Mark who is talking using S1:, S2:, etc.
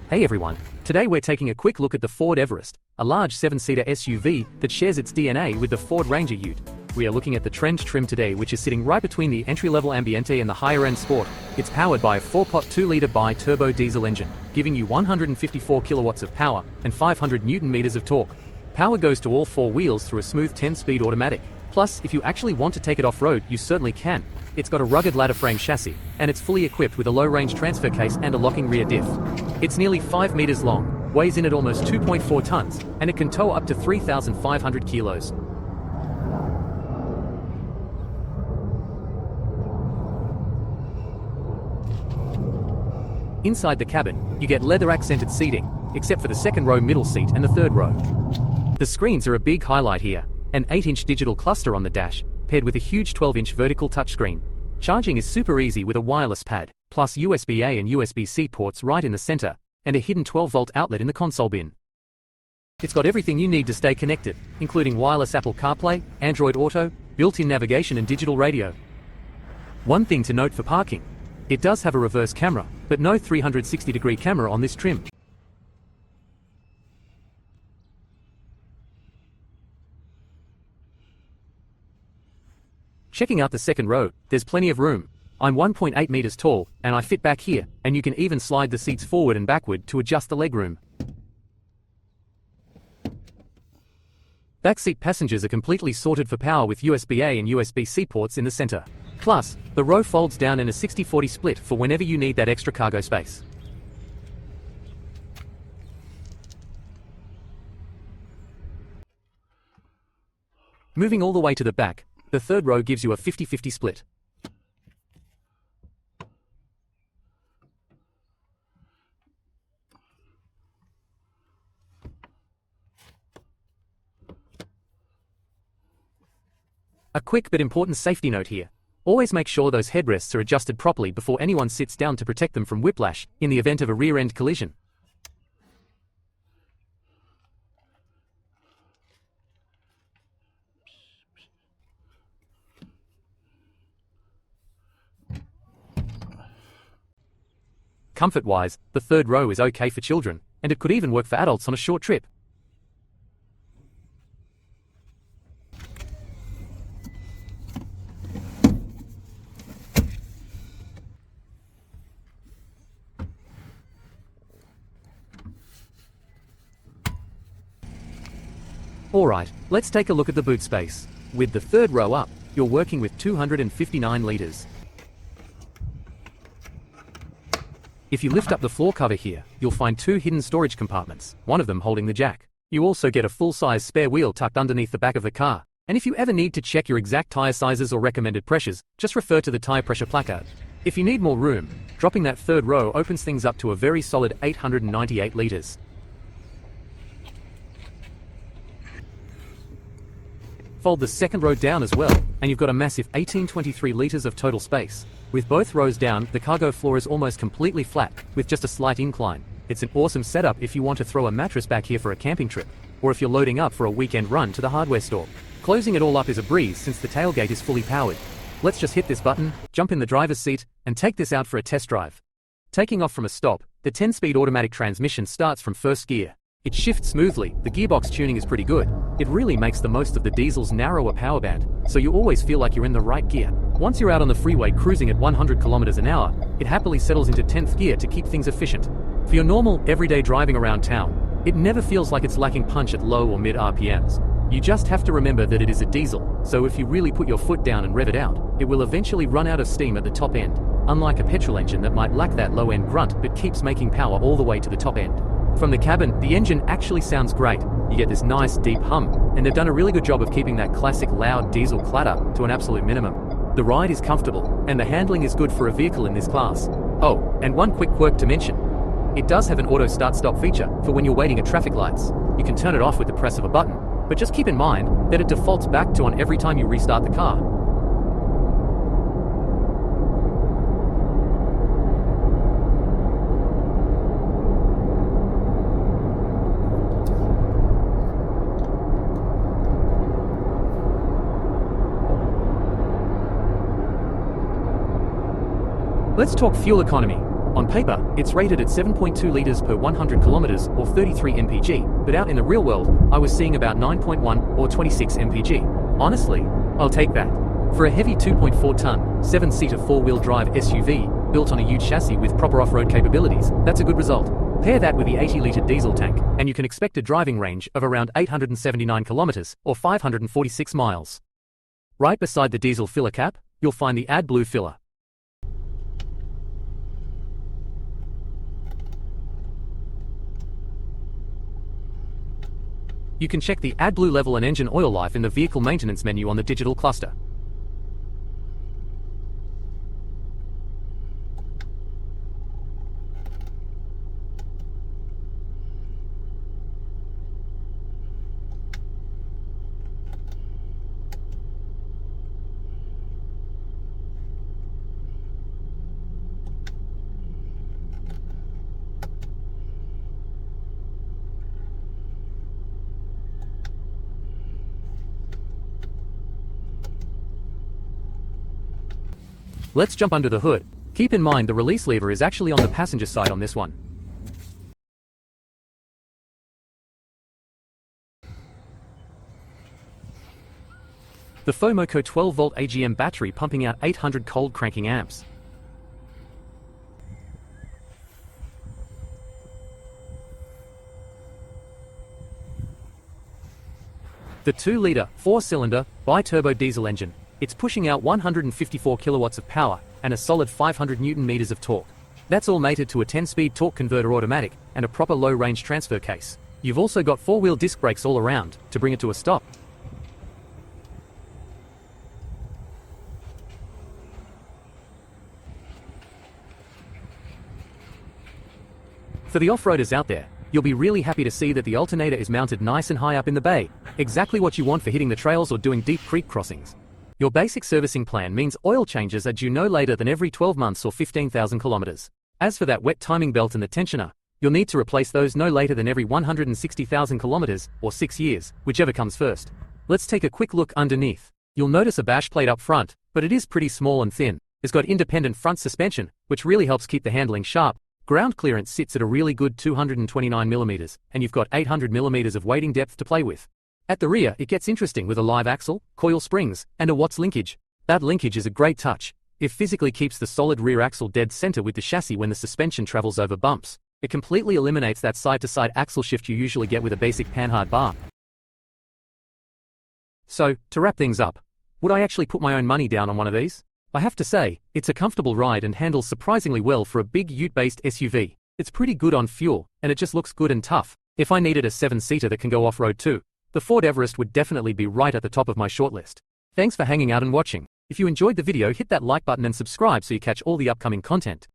S1: Hey everyone, today we're taking a quick look at the Ford Everest, a large 7-seater SUV that shares its DNA with the Ford Ranger Ute. We are looking at the Trend trim today, which is sitting right between the entry-level Ambiente and the higher-end Sport. It's powered by a 4-pot 2-liter bi-turbo diesel engine, giving you 154 kilowatts of power and 500 newton-meters of torque. Power goes to all four wheels through a smooth 10-speed automatic. Plus, if you actually want to take it off-road, you certainly can. It's got a rugged ladder frame chassis, and it's fully equipped with a low-range transfer case and a locking rear diff. It's nearly 5 meters long, weighs in at almost 2.4 tons, and it can tow up to 3,500 kilos. Inside the cabin, you get leather-accented seating, except for the second row middle seat and the third row. The screens are a big highlight here. An 8-inch digital cluster on the dash, paired with a huge 12-inch vertical touchscreen. Charging is super easy with a wireless pad, plus USB-A and USB-C ports right in the center, and a hidden 12-volt outlet in the console bin. It's got everything you need to stay connected, including wireless Apple CarPlay, Android Auto, built-in navigation and digital radio. One thing to note for parking: it does have a reverse camera, but no 360-degree camera on this trim. Checking out the second row, there's plenty of room. I'm 1.8 meters tall, and I fit back here, and you can even slide the seats forward and backward to adjust the legroom. Backseat passengers are completely sorted for power with USB-A and USB-C ports in the center. Plus, the row folds down in a 60-40 split for whenever you need that extra cargo space. Moving all the way to the back, the third row gives you a 50-50 split. A quick but important safety note here. Always make sure those headrests are adjusted properly before anyone sits down to protect them from whiplash in the event of a rear-end collision. Comfort-wise, the third row is okay for children, and it could even work for adults on a short trip. Alright, let's take a look at the boot space. With the third row up, you're working with 259 liters. If you lift up the floor cover here, you'll find two hidden storage compartments, one of them holding the jack. You also get a full-size spare wheel tucked underneath the back of the car. And if you ever need to check your exact tire sizes or recommended pressures, just refer to the tire pressure placard. If you need more room, dropping that third row opens things up to a very solid 898 liters. Fold the second row down as well, and you've got a massive 1823 liters of total space. With both rows down, the cargo floor is almost completely flat, with just a slight incline. It's an awesome setup if you want to throw a mattress back here for a camping trip, or if you're loading up for a weekend run to the hardware store. Closing it all up is a breeze since the tailgate is fully powered. Let's just hit this button, jump in the driver's seat, and take this out for a test drive. Taking off from a stop, the 10-speed automatic transmission starts from first gear. It shifts smoothly, the gearbox tuning is pretty good. It really makes the most of the diesel's narrower power band, so you always feel like you're in the right gear. Once you're out on the freeway cruising at 100 kilometers an hour, it happily settles into 10th gear to keep things efficient. For your normal, everyday driving around town, it never feels like it's lacking punch at low or mid RPMs. You just have to remember that it is a diesel, so if you really put your foot down and rev it out, it will eventually run out of steam at the top end, unlike a petrol engine that might lack that low-end grunt but keeps making power all the way to the top end. From the cabin, the engine actually sounds great. You get this nice deep hum, and they've done a really good job of keeping that classic loud diesel clatter to an absolute minimum. The ride is comfortable, and the handling is good for a vehicle in this class. Oh, and one quick quirk to mention. It does have an auto start-stop feature for when you're waiting at traffic lights. You can turn it off with the press of a button, but just keep in mind that it defaults back to on every time you restart the car. Let's talk fuel economy. On paper, it's rated at 7.2 liters per 100 kilometers or 33 mpg, but out in the real world, I was seeing about 9.1 or 26 mpg. Honestly, I'll take that. For a heavy 2.4-ton, 7-seater 4-wheel drive SUV, built on a ute chassis with proper off-road capabilities, that's a good result. Pair that with the 80-litre diesel tank, and you can expect a driving range of around 879 kilometers or 546 miles. Right beside the diesel filler cap, you'll find the AdBlue Filler. You can check the AdBlue level and engine oil life in the vehicle maintenance menu on the digital cluster. Let's jump under the hood. Keep in mind the release lever is actually on the passenger side on this one. The Fomoco 12-volt AGM battery pumping out 800 cold cranking amps. The 2-litre, 4-cylinder, bi-turbo diesel engine. It's pushing out 154 kilowatts of power and a solid 500 newton meters of torque. That's all mated to a 10-speed torque converter automatic and a proper low-range transfer case. You've also got 4-wheel disc brakes all around to bring it to a stop. For the off-roaders out there, you'll be really happy to see that the alternator is mounted nice and high up in the bay. Exactly what you want for hitting the trails or doing deep creek crossings. Your basic servicing plan means oil changes are due no later than every 12 months or 15,000 kilometers. As for that wet timing belt and the tensioner, you'll need to replace those no later than every 160,000 kilometers or 6 years, whichever comes first. Let's take a quick look underneath. You'll notice a bash plate up front, but it is pretty small and thin. It's got independent front suspension, which really helps keep the handling sharp. Ground clearance sits at a really good 229 millimeters, and you've got 800 millimeters of weighting depth to play with. At the rear, it gets interesting with a live axle, coil springs, and a Watts linkage. That linkage is a great touch. It physically keeps the solid rear axle dead center with the chassis when the suspension travels over bumps. It completely eliminates that side-to-side axle shift you usually get with a basic panhard bar. So, to wrap things up, would I actually put my own money down on one of these? I have to say, it's a comfortable ride and handles surprisingly well for a big ute-based SUV. It's pretty good on fuel, and it just looks good and tough. If I needed a 7-seater that can go off-road too, the Ford Everest would definitely be right at the top of my shortlist. Thanks for hanging out and watching. If you enjoyed the video, hit that like button and subscribe so you catch all the upcoming content.